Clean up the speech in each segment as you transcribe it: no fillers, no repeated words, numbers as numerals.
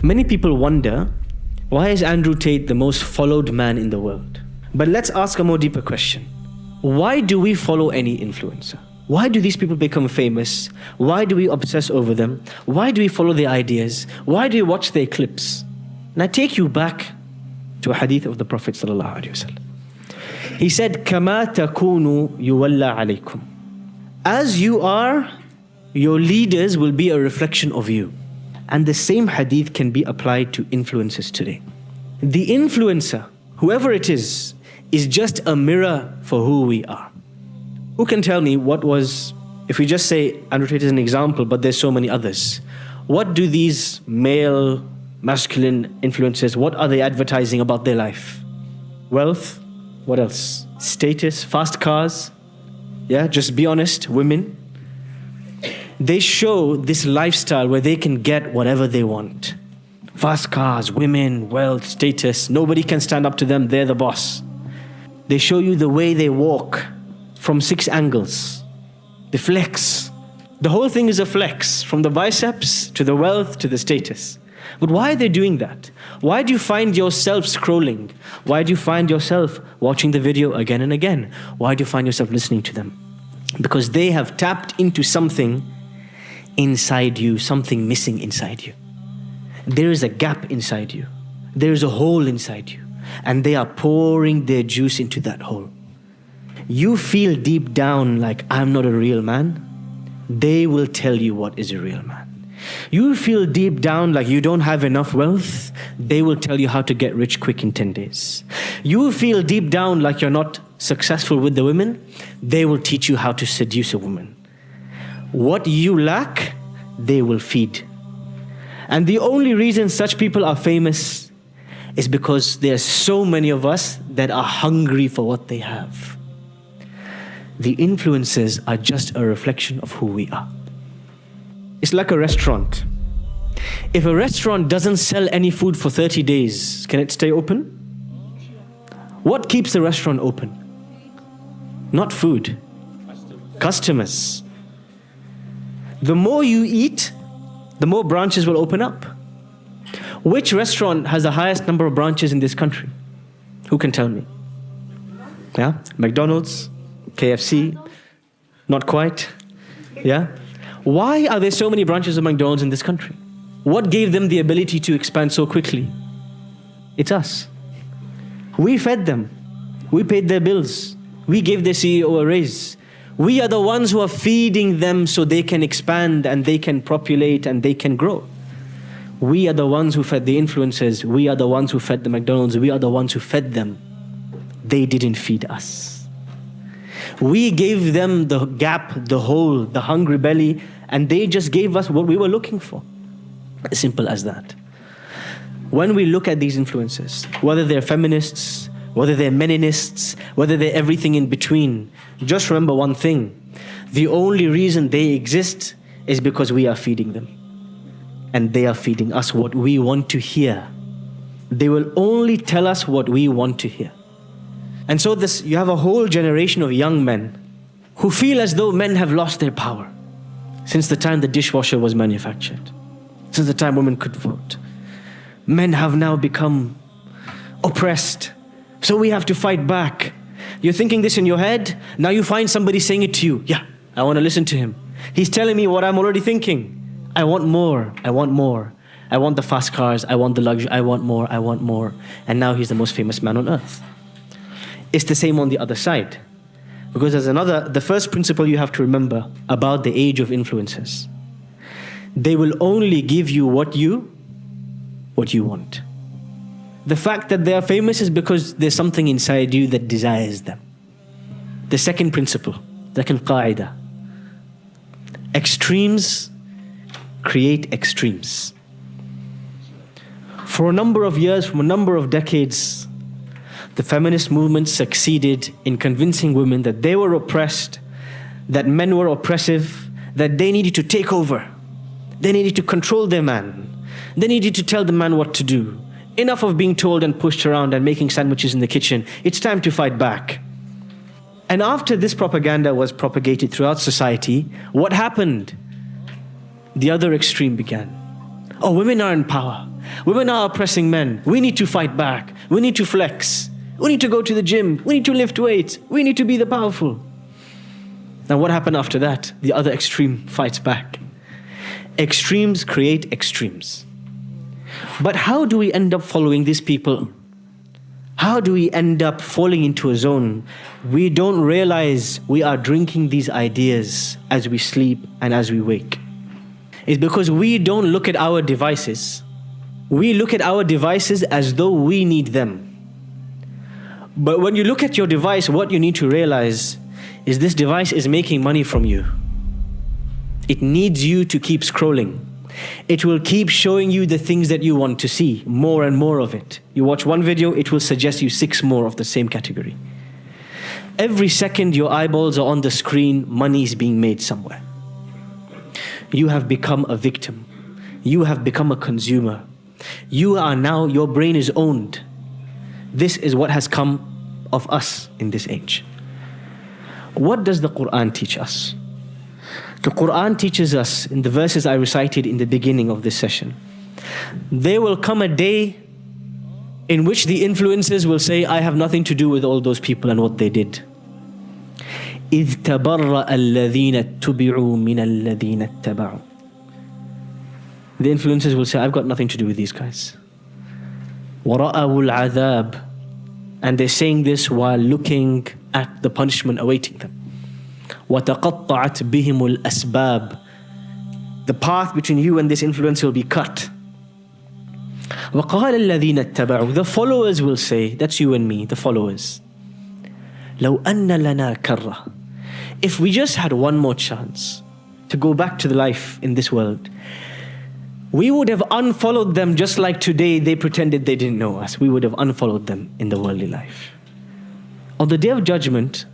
Many people wonder, why is Andrew Tate the most followed man in the world? But let's ask a more deeper question. Why do we follow any influencer? Why do these people become famous? Why do we obsess over them? Why do we follow their ideas? Why do we watch their clips? And I take you back to a hadith of the Prophet ﷺ. He said, كَمَا تَكُونُوا يُوَلَّى عَلَيْكُمْ. As you are, your leaders will be a reflection of you. And the same hadith can be applied to influencers today. The influencer, whoever it is just a mirror for who we are. Who can tell me what was, if we just say Andrew Tate is an example, but there's so many others. What do these male, masculine influencers, what are they advertising about their life? Wealth, what else? Status, fast cars, yeah, just be honest, women. They show this lifestyle where they can get whatever they want. Fast cars, women, wealth, status, nobody can stand up to them, they're the boss. They show you the way they walk from 6 angles. They flex. The whole thing is a flex, from the biceps to the wealth to the status. But why are they doing that? Why do you find yourself scrolling? Why do you find yourself watching the video again and again? Why do you find yourself listening to them? Because they have tapped into something inside you, something missing inside you. There is a gap inside you. There is a hole inside you. And they are pouring their juice into that hole. You feel deep down like, I'm not a real man. They will tell you what is a real man. You feel deep down like you don't have enough wealth. They will tell you how to get rich quick in 10 days. You feel deep down like you're not successful with the women. They will teach you how to seduce a woman. What you lack, they will feed. And the only reason such people are famous is because there are so many of us that are hungry for what they have. The influences are just a reflection of who we are. It's like a restaurant. If a restaurant doesn't sell any food for 30 days, can it stay open? What keeps the restaurant open? Not food. Customers. The more you eat, the more branches will open up. Which restaurant has the highest number of branches in this country? Who can tell me? Yeah? McDonald's? KFC? Not quite? Yeah? Why are there so many branches of McDonald's in this country? What gave them the ability to expand so quickly? It's us. We fed them. We paid their bills. We gave their CEO a raise. We are the ones who are feeding them so they can expand and they can populate and they can grow. We are the ones who fed the influencers. We are the ones who fed the McDonald's. We are the ones who fed them. They didn't feed us. We gave them the gap, the hole, the hungry belly, and they just gave us what we were looking for. As simple as that. When we look at these influencers, whether they're feminists, whether they're meninists, whether they're everything in between, just remember one thing. The only reason they exist is because we are feeding them. And they are feeding us what we want to hear. They will only tell us what we want to hear. And so you have a whole generation of young men who feel as though men have lost their power since the time the dishwasher was manufactured, since the time women could vote. Men have now become oppressed, so we have to fight back. You're thinking this in your head, now you find somebody saying it to you. Yeah, I want to listen to him. He's telling me what I'm already thinking. I want more, I want more. I want the fast cars, I want the luxury, I want more, I want more. And now he's the most famous man on earth. It's the same on the other side. Because there's the first principle you have to remember about the age of influencers. They will only give you what you want. The fact that they are famous is because there's something inside you that desires them. The second principle, second qaida. Extremes create extremes. For a number of years, from a number of decades, the feminist movement succeeded in convincing women that they were oppressed, that men were oppressive, that they needed to take over. They needed to control their man. They needed to tell the man what to do. Enough of being told and pushed around and making sandwiches in the kitchen. It's time to fight back. And after this propaganda was propagated throughout society, what happened? The other extreme began. Oh, women are in power. Women are oppressing men. We need to fight back. We need to flex. We need to go to the gym. We need to lift weights. We need to be the powerful. Now what happened after that? The other extreme fights back. Extremes create extremes. But how do we end up following these people? How do we end up falling into a zone? We don't realize we are drinking these ideas as we sleep and as we wake. It's because we don't look at our devices. We look at our devices as though we need them. But when you look at your device, what you need to realize is this device is making money from you. It needs you to keep scrolling. It will keep showing you the things that you want to see, more and more of it. You watch one video, it will suggest you 6 more of the same category. Every second your eyeballs are on the screen, money is being made somewhere. You have become a victim. You have become a consumer. You are now, your brain is owned. This is what has come of us in this age. What does the Qur'an teach us? The Qur'an teaches us in the verses I recited in the beginning of this session. There will come a day in which the influencers will say, I have nothing to do with all those people and what they did. إِذْ تَبَرَّأَ الَّذِينَ اتُّبِعُوا مِنَ الَّذِينَ اتَّبَعُوا. The influencers will say, I've got nothing to do with these guys. وَرَأَوُا الْعَذَابِ. And they're saying this while looking at the punishment awaiting them. وَتَقَطَّعَتْ بِهِمُ الْأَسْبَابِ. The path between you and this influencer will be cut. وَقَالَ الَّذِينَ اتَّبَعُوا. The followers will say, that's you and me, the followers. لَوْ أَنَّ لَنَا كَرَّةً. If we just had one more chance to go back to the life in this world, we would have unfollowed them just like today they pretended they didn't know us. We would have unfollowed them in the worldly life. On the Day of Judgment,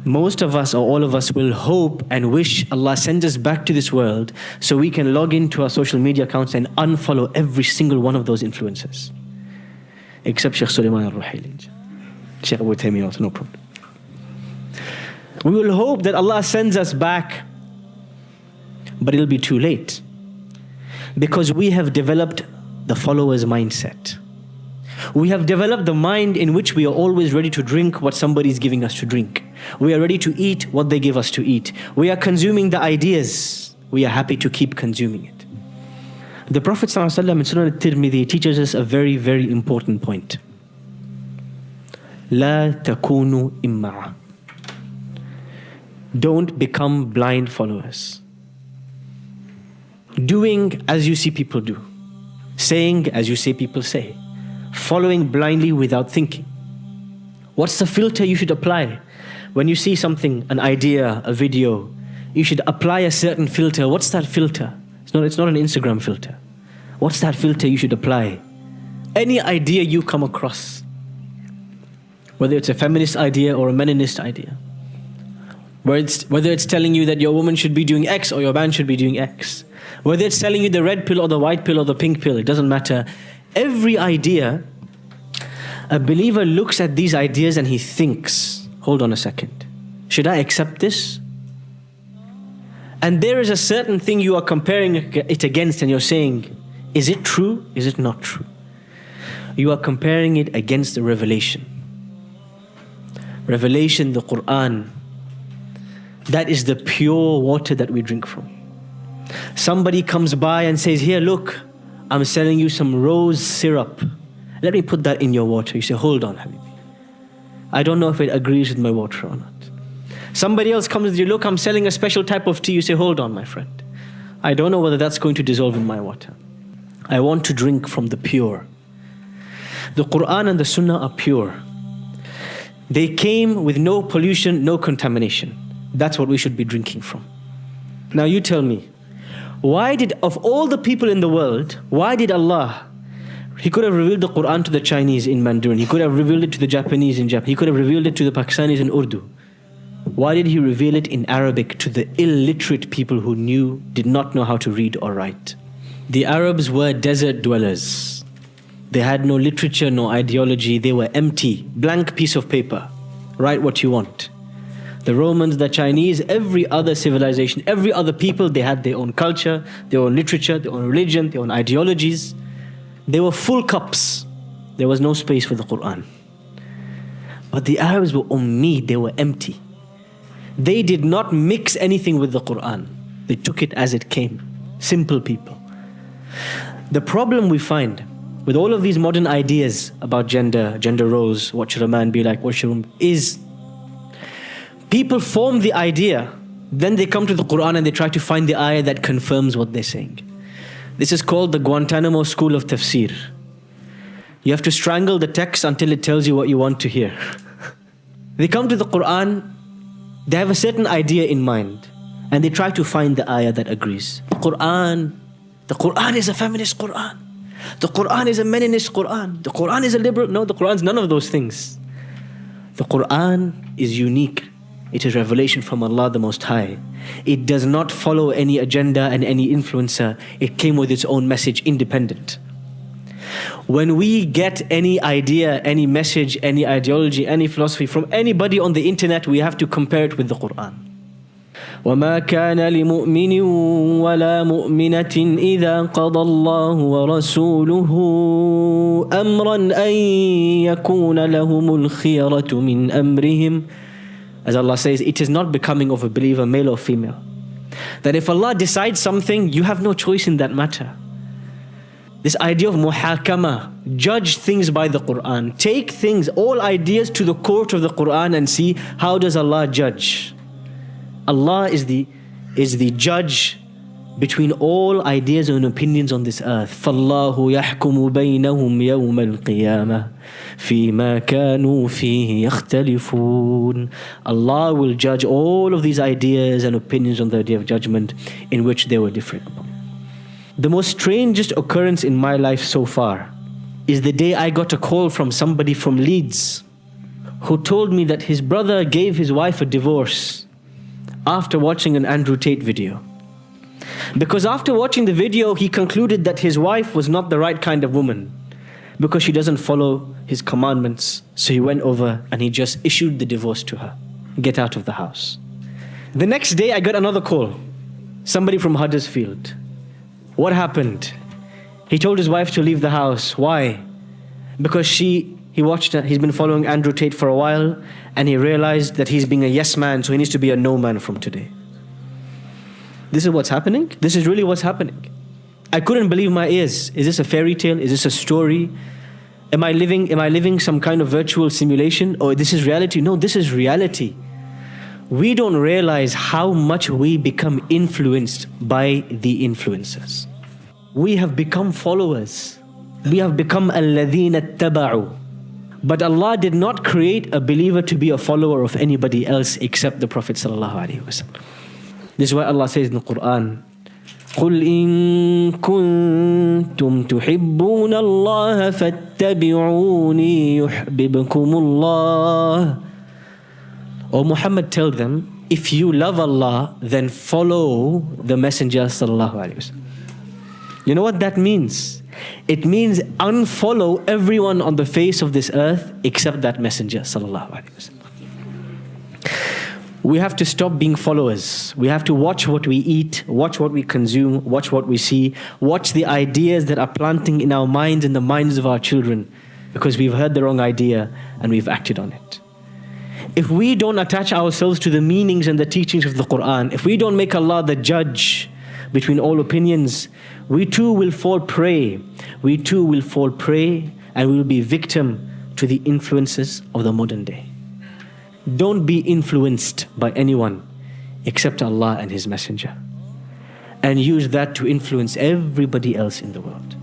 most of us or all of us will hope and wish Allah sends us back to this world so we can log into our social media accounts and unfollow every single one of those influencers. Except Sheikh Sulaiman al-Ruhaili. Sheikh Abu Taymiyyah also, no problem. We will hope that Allah sends us back, but it'll be too late. Because we have developed the follower's mindset. We have developed the mind in which we are always ready to drink what somebody is giving us to drink. We are ready to eat what they give us to eat. We are consuming the ideas. We are happy to keep consuming it. The Prophet ﷺ in Sunan al-Tirmidhi teaches us a very, very important point. لا تكونوا إمعا. Don't become blind followers. Doing as you see people do. Saying as you see people say. Following blindly without thinking. What's the filter you should apply? When you see something, an idea, a video, you should apply a certain filter. What's that filter? It's not an Instagram filter. What's that filter you should apply? Any idea you come across, whether it's a feminist idea or a Meninist idea, whether it's telling you that your woman should be doing X or your man should be doing X, whether it's telling you the red pill or the white pill or the pink pill, it doesn't matter. Every idea, a believer looks at these ideas and he thinks, hold on a second, should I accept this? And there is a certain thing you are comparing it against and you're saying, is it true? Is it not true? You are comparing it against the revelation. Revelation, the Qur'an, that is the pure water that we drink from. Somebody comes by and says, here, look, I'm selling you some rose syrup. Let me put that in your water. You say, hold on, Habibi. I don't know if it agrees with my water or not. Somebody else comes with you, look, I'm selling a special type of tea. You say, hold on, my friend. I don't know whether that's going to dissolve in my water. I want to drink from the pure. The Qur'an and the Sunnah are pure. They came with no pollution, no contamination. That's what we should be drinking from. Now you tell me, why did, of all the people in the world, why did Allah, He could have revealed the Qur'an to the Chinese in Mandarin, He could have revealed it to the Japanese in Japanese, He could have revealed it to the Pakistanis in Urdu. Why did He reveal it in Arabic to the illiterate people who did not know how to read or write? The Arabs were desert dwellers. They had no literature, no ideology, they were empty, blank piece of paper. Write what you want. The Romans, the Chinese, every other civilization, every other people, they had their own culture, their own literature, their own religion, their own ideologies. They were full cups. There was no space for the Qur'an. But the Arabs were ummi, they were empty. They did not mix anything with the Qur'an. They took it as it came. Simple people. The problem we find with all of these modern ideas about gender roles, what should a man be like, what should a woman, is people form the idea, then they come to the Qur'an and they try to find the ayah that confirms what they're saying. This is called the Guantanamo school of tafsir. You have to strangle the text until it tells you what you want to hear. They come to the Qur'an, they have a certain idea in mind, and they try to find the ayah that agrees. The Qur'an is a feminist Qur'an. The Qur'an is a meninist Qur'an. The Qur'an is a liberal. No, the Qur'an is none of those things. The Qur'an is unique. It is revelation from Allah the Most High. It does not follow any agenda and any influencer. It came with its own message, independent. When we get any idea, any message, any ideology, any philosophy from anybody on the internet, we have to compare it with the Qur'an. وَمَا كَانَ لِمُؤْمِنٍ وَلَا مُؤْمِنَةٍ إِذَا قَضَى اللَّهُ وَرَسُولُهُ أَمْرًا أَن يَكُونَ لَهُمُ الْخِيَرَةُ مِنْ أَمْرِهِمْ. As Allah says, it is not becoming of a believer, male or female, that if Allah decides something, you have no choice in that matter. This idea of muhakama, judge things by the Qur'an. Take things, all ideas to the court of the Qur'an and see how does Allah judge. Allah is the judge between all ideas and opinions on this earth. فَاللَّهُ يَحْكُمُ بَيْنَهُمْ يَوْمَ الْقِيَامَةِ فِي مَا كَانُوا فِيهِ يَخْتَلِفُونَ. Allah will judge all of these ideas and opinions on the day of judgment in which they were different. The most strangest occurrence in my life so far is the day I got a call from somebody from Leeds who told me that his brother gave his wife a divorce after watching an Andrew Tate video. Because after watching the video, he concluded that his wife was not the right kind of woman because she doesn't follow his commandments. So he went over and he just issued the divorce to her. Get out of the house. The next day, I got another call. Somebody from Huddersfield. What happened? He told his wife to leave the house. Why? Because he's been following Andrew Tate for a while, and he realized that he's being a yes man, so he needs to be a no man from today. This is what's happening? This is really what's happening. I couldn't believe my ears. Is this a fairy tale? Is this a story? Am I living some kind of virtual simulation? Or this is reality? No, this is reality. We don't realize how much we become influenced by the influencers. We have become followers. We have become الَّذِينَ اتَّبَعُوا. But Allah did not create a believer to be a follower of anybody else except the Prophet ﷺ. This is why Allah says in the Qur'an, قُلْ إِن كُنتُمْ تُحِبُّونَ اللَّهَ فَاتَّبِعُونِي يُحْبِبْكُمُ اللَّهُ. O Muhammad, tell them, if you love Allah, then follow the Messenger sallallahu alaihi wasallam. You know what that means? It means unfollow everyone on the face of this earth except that Messenger sallallahu alaihi wasallam. We have to stop being followers. We have to watch what we eat, watch what we consume, watch what we see, watch the ideas that are planting in our minds and the minds of our children, because we've heard the wrong idea and we've acted on it. If we don't attach ourselves to the meanings and the teachings of the Qur'an, if we don't make Allah the judge between all opinions, we too will fall prey. We too will fall prey and we will be victim to the influences of the modern day. Don't be influenced by anyone except Allah and His Messenger, and use that to influence everybody else in the world.